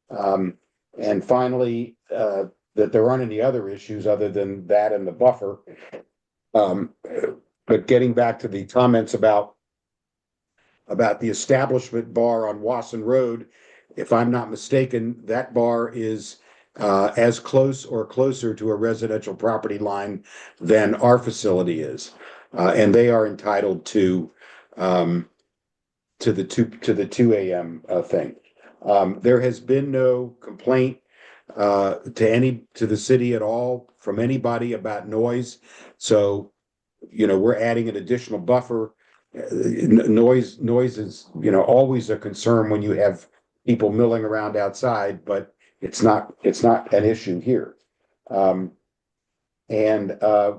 And finally, that there aren't any other issues other than that and the buffer. But getting back to the comments about the establishment bar on Wasson Road, if I'm not mistaken, that bar is as close or closer to a residential property line than our facility is, and they are entitled to the 2 a.m. Thing. There has been no complaint to the city at all from anybody about noise, so we're adding an additional buffer. Noise is, always a concern when you have people milling around outside, but it's not an issue here. And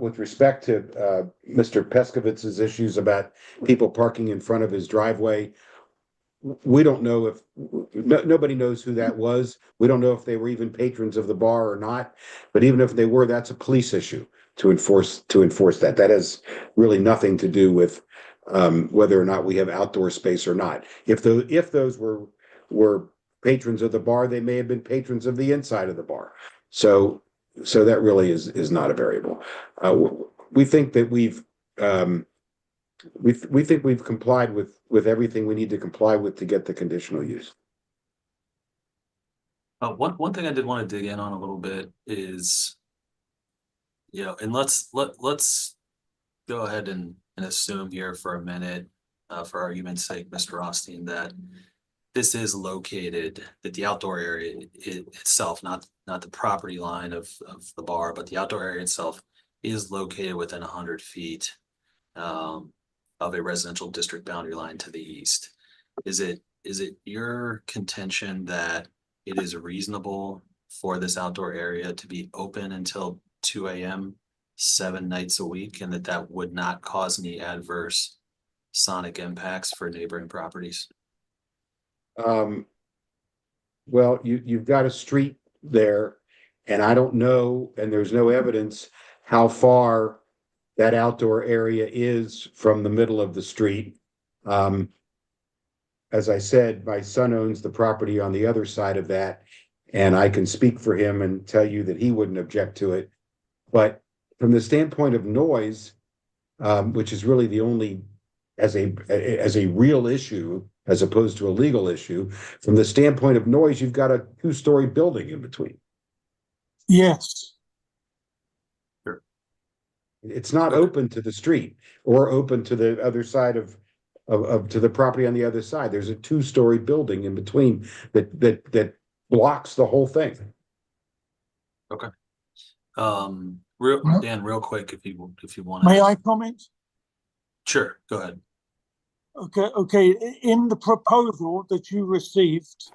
with respect to Mr. Peskovitz's issues about people parking in front of his driveway, we don't know if nobody knows who that was. We don't know if they were even patrons of the bar or not. But even if they were, that's a police issue to enforce that. That has really nothing to do with whether or not we have outdoor space or not. If those were patrons of the bar, they may have been patrons of the inside of the bar. So that really is not a variable. We think that we've complied with everything we need to comply with to get the conditional use. One thing I did want to dig in on a little bit is, and let's go ahead and assume here for a minute, for argument's sake, Mr. Rothstein, that this is located, that the outdoor area itself, not the property line of the bar, but the outdoor area itself is located within 100 feet of a residential district boundary line to the east. Is it your contention that it is reasonable for this outdoor area to be open until 2 a.m. 7 nights a week, and that would not cause any adverse sonic impacts for neighboring properties? Well, you've got a street there, and I don't know, and there's no evidence how far that outdoor area is from the middle of the street. As I said, my son owns the property on the other side of that, and I can speak for him and tell you that he wouldn't object to it. But from the standpoint of noise, which is really the only, as a real issue, as opposed to a legal issue, from the standpoint of noise, you've got a 2-story building in between. Yes. Sure. It's not open to the street or open to the other side of to the property on the other side. There's a 2-story building in between that blocks the whole thing. Okay. Dan, real quick, if you want to. May I comment? Sure, go ahead. Okay. In the proposal that you received,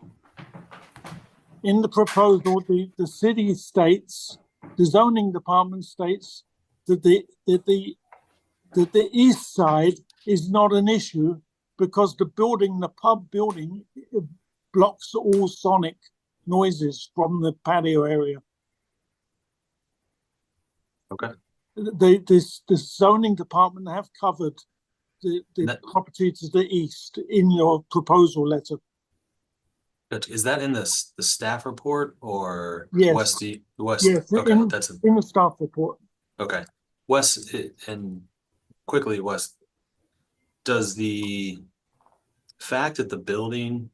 the city states, the zoning department states that the east side is not an issue because the pub building blocks all sonic noises from the patio area. Okay. The zoning department have covered the property to the east in your proposal letter. Is that in the staff report or Yes. West? Yes, Okay, in the staff report. Okay. Wes, and quickly, Wes, does the fact that the building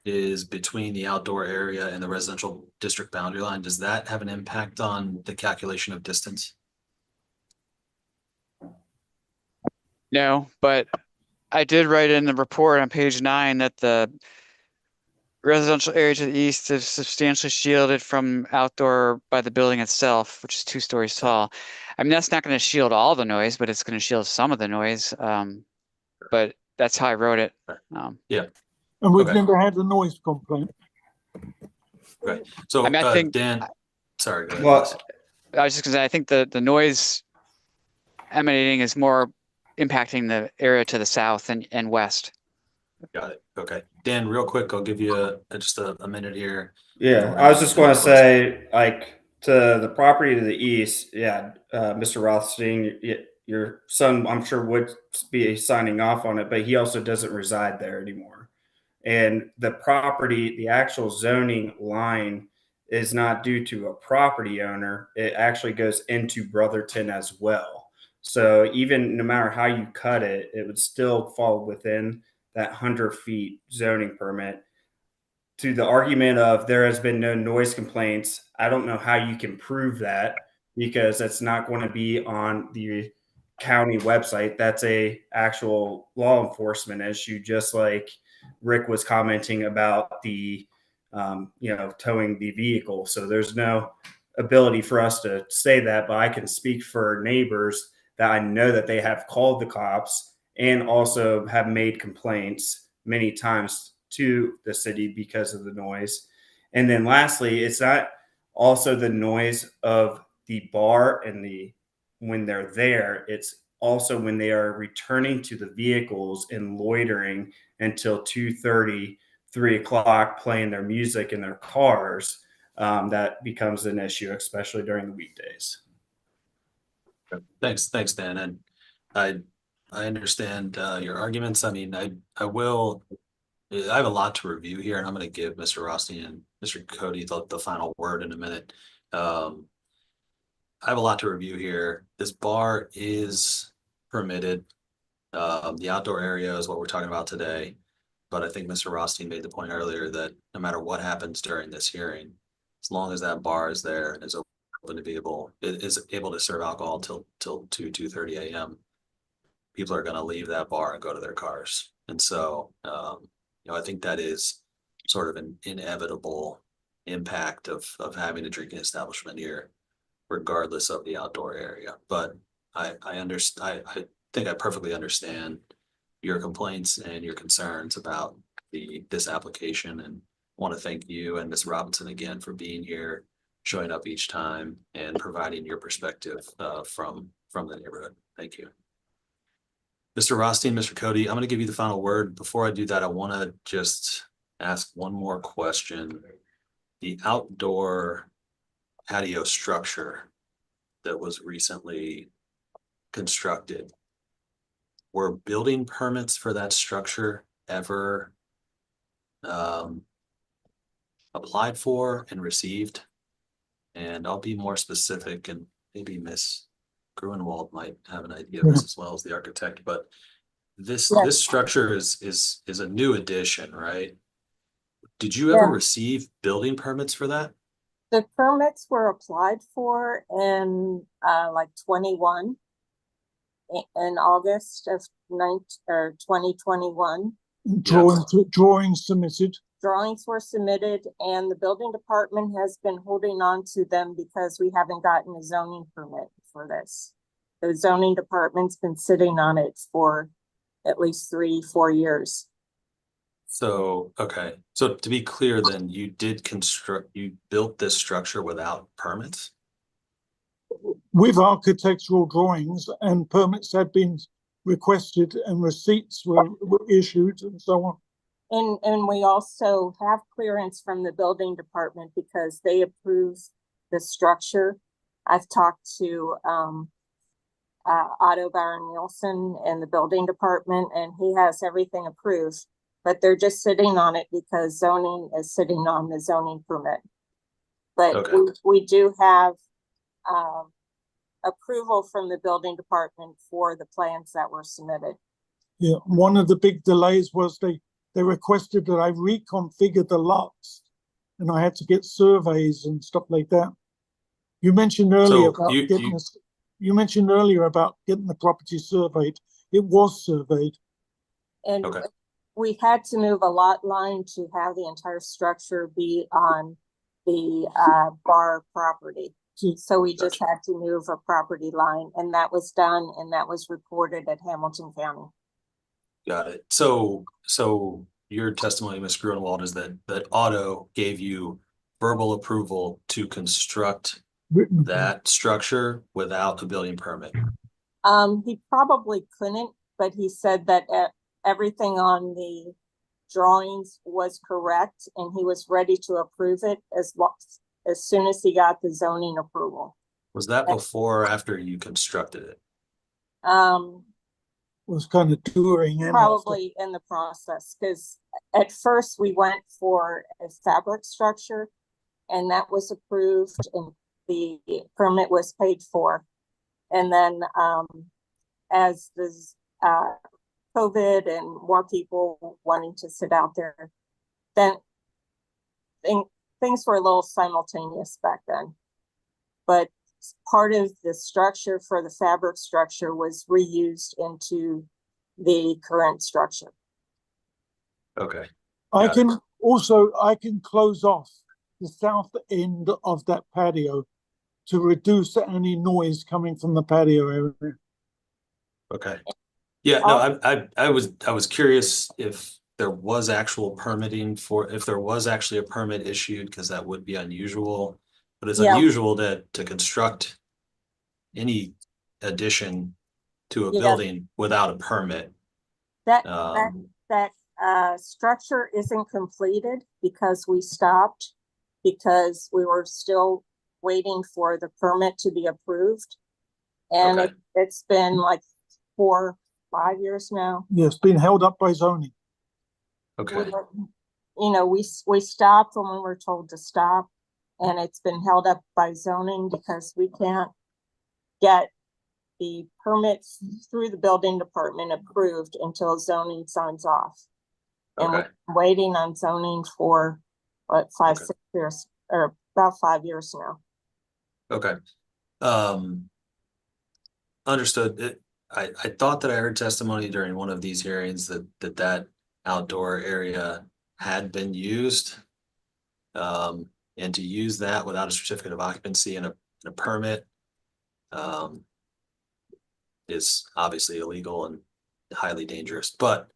is between the outdoor area and the residential district boundary line, does that have an impact on the calculation of distance? No, but I did write in the report on page 9 that the residential area to the east is substantially shielded from outdoor by the building itself, which is 2 stories tall. I mean, that's not going to shield all the noise, but it's going to shield some of the noise. But that's how I wrote it. Yeah. And we've Okay. never had a noise complaint. Right. So I mean, I think Dan, sorry. Go ahead, Well, Wes. I was just gonna say, I think the noise emanating is more impacting the area to the south and west. Got it. Okay. Dan, real quick, I'll give you just a minute here. Yeah, I was just going to say, like, to the property to the east, Mr. Rothstein, your son, I'm sure, would be signing off on it, but he also doesn't reside there anymore. And the property, the actual zoning line is not due to a property owner. It actually goes into Brotherton as well. So even no matter how you cut it, it would still fall within that 100 feet zoning permit. To the argument of there has been no noise complaints, I don't know how you can prove that because it's not going to be on the county website. That's a actual law enforcement issue, just like Rick was commenting about the towing the vehicle. So there's no ability for us to say that, but I can speak for neighbors that I know that they have called the cops and also have made complaints many times to the city because of the noise. And then lastly, it's not also the noise of the bar and when they're there, it's also when they are returning to the vehicles and loitering until 2:30, 3 o'clock, playing their music in their cars. That becomes an issue, especially during the weekdays. Thanks, Dan. And I understand your arguments. I mean, I have a lot to review here, and I'm going to give Mr. Rothstein and Mr. Cody the final word in a minute. I have a lot to review here. This bar is permitted. The outdoor area is what we're talking about today. But I think Mr. Rothstein made the point earlier that no matter what happens during this hearing, as long as that bar is there and is open to be able to serve alcohol till 2:30 a.m., people are going to leave that bar and go to their cars. And so, I think that is sort of an inevitable impact of having a drinking establishment here, regardless of the outdoor area. But I understand. I think I perfectly understand your complaints and your concerns about this application, and want to thank you and Ms. Robinson again for being here, showing up each time and providing your perspective from the neighborhood. Thank you. Mr. Rothstein, Mr. Cody, I'm going to give you the final word. Before I do that, I want to just ask one more question. The outdoor patio structure that was recently constructed, were building permits for that structure ever applied for and received? And I'll be more specific, and maybe Miss Gruenwald might have an idea of this as well as the architect, but this structure is a new addition, right? Did you ever receive building permits for that? The permits were applied for in like 21 in August of 2021. Drawings submitted. Drawings were submitted, and the building department has been holding on to them because we haven't gotten a zoning permit for this. The zoning department's been sitting on it for at least 3-4 years. So, okay. So to be clear, then you built this structure without permits? With architectural drawings, and permits had been requested and receipts were issued and so on. And we also have clearance from the building department because they approve the structure. I've talked to Otto Baron Nielsen in the building department, and he has everything approved, but they're just sitting on it because zoning is sitting on the zoning permit. But okay. we do have approval from the building department for the plans that were submitted. Yeah, one of the big delays was they requested that I reconfigure the lots, and I had to get surveys and stuff like that. You mentioned earlier you mentioned earlier about getting the property surveyed. It was surveyed. And we had to move a lot line to have the entire structure be on the bar property. So we just had to move a property line, and that was done, and that was reported at Hamilton County. Got it. So your testimony, Ms. Gruenwald, is that Otto gave you verbal approval to construct that structure without a building permit? He probably couldn't, but he said that everything on the drawings was correct, and he was ready to approve it as soon as he got the zoning approval. Was that before or after you constructed it? Was kind of touring. Probably in the process, because at first we went for a fabric structure, and that was approved, and the permit was paid for. And then as this COVID and more people wanting to sit out there, then things were a little simultaneous back then. But part of the structure for the fabric structure was reused into the current structure. Okay. I can close off the south end of that patio to reduce any noise coming from the patio area. Okay. Yeah, no, I was curious if there was actual permitting if there was actually a permit issued, because that would be unusual. But it's Yeah. unusual to construct any addition to a Yeah. building without a permit. That Um, structure isn't completed because we stopped because we were still waiting for the permit to be approved. And Okay. it's been like 4, 5 years now. Yeah, it's been held up by zoning. Okay, We stopped when we were told to stop, and it's been held up by zoning because we can't get the permits through the building department approved until zoning signs off. And okay, we're waiting on zoning for what, 5, Okay. 6 years, or about 5 years now. okay. Understood. I thought that I heard testimony during one of these hearings that outdoor area had been used. And to use that without a certificate of occupancy and a permit is obviously illegal and highly dangerous. But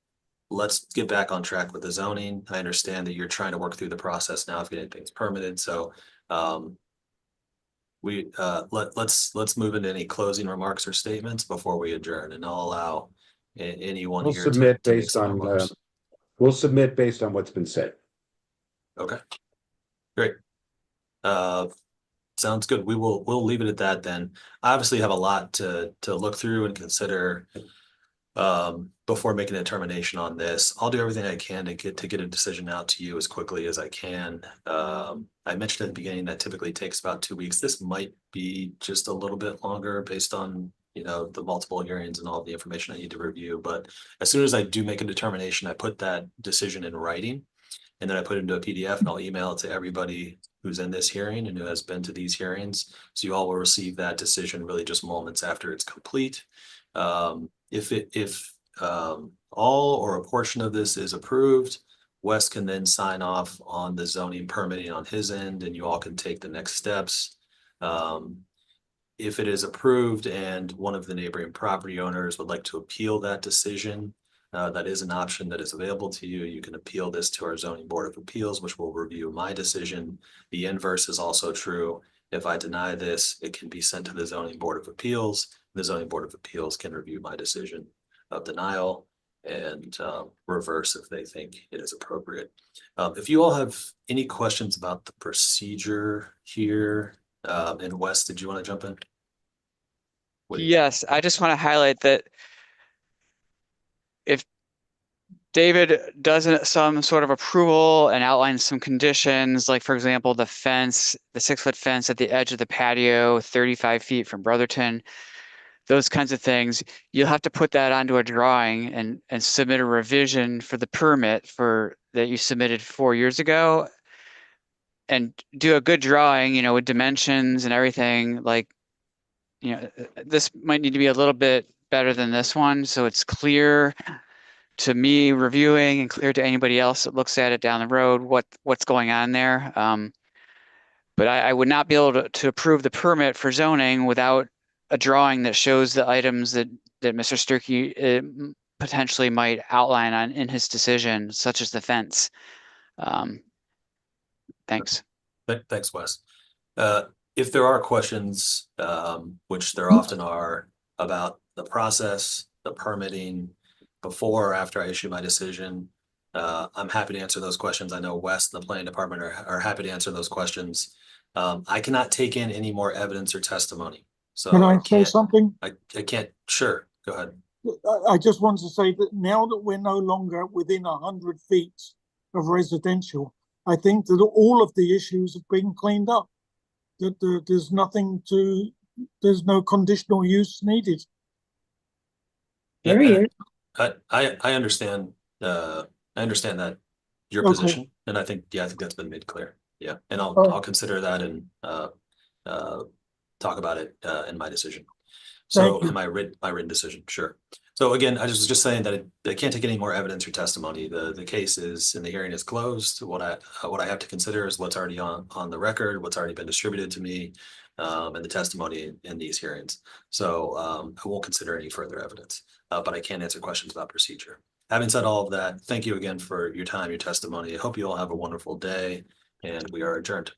let's get back on track with the zoning. I understand that you're trying to work through the process now of getting things permitted. So let's move into any closing remarks or statements before we adjourn, and I'll allow anyone We'll here submit to make based some on, remarks. we'll submit based on what's been said. Okay, great. Sounds good. We'll leave it at that then. I obviously have a lot to look through and consider before making a determination on this. I'll do everything I can to get a decision out to you as quickly as I can. I mentioned at the beginning that typically takes about 2 weeks. This might be just a little bit longer based on, the multiple hearings and all the information I need to review. But as soon as I do make a determination, I put that decision in writing, and then I put it into a PDF, and I'll email it to everybody who's in this hearing and who has been to these hearings. So you all will receive that decision really just moments after it's complete. If all or a portion of this is approved, Wes can then sign off on the zoning permitting on his end, and you all can take the next steps. If it is approved and one of the neighboring property owners would like to appeal that decision, that is an option that is available to you. You can appeal this to our zoning board of appeals, which will review my decision. The inverse is also true. If I deny this, it can be sent to the zoning board of appeals. The zoning board of appeals can review my decision of denial and reverse if they think it is appropriate. If you all have any questions about the procedure here, and Wes, did you want to jump in? Yes, I just want to highlight that if David does some sort of approval and outlines some conditions, like for example, the 6-foot fence at the edge of the patio, 35 feet from Brotherton, those kinds of things, you'll have to put that onto a drawing and submit a revision for the permit that you submitted 4 years ago, and do a good drawing, with dimensions and everything. Like, this might need to be a little bit better than this one, so it's clear to me reviewing and clear to anybody else that looks at it down the road what's going on there. But I would not be able to approve the permit for zoning without a drawing that shows the items that Mr. Sturkey potentially might outline in his decision, such as the fence. Thanks. Thanks, Wes. If there are questions, which there often are, about the process, the permitting, before or after I issue my decision, I'm happy to answer those questions. I know Wes and the planning department are happy to answer those questions. I cannot take in any more evidence or testimony. So Can I say something? I can't. Sure, go ahead. I just want to say that now that we're no longer within 100 feet of residential, I think that all of the issues have been cleaned up. That there's no conditional use needed. Yeah, I understand. I understand that your Okay. position, and I think that's been made clear. Yeah, and I'll consider that and talk about it in my decision. So Thank you. my written decision, sure. So again, I was just saying that I can't take any more evidence or testimony. The case is, and the hearing is closed. What I have to consider is what's already on the record, what's already been distributed to me, and the testimony in these hearings. So I won't consider any further evidence, but I can answer questions about procedure. Having said all of that, thank you again for your time, your testimony. I hope you all have a wonderful day, and we are adjourned.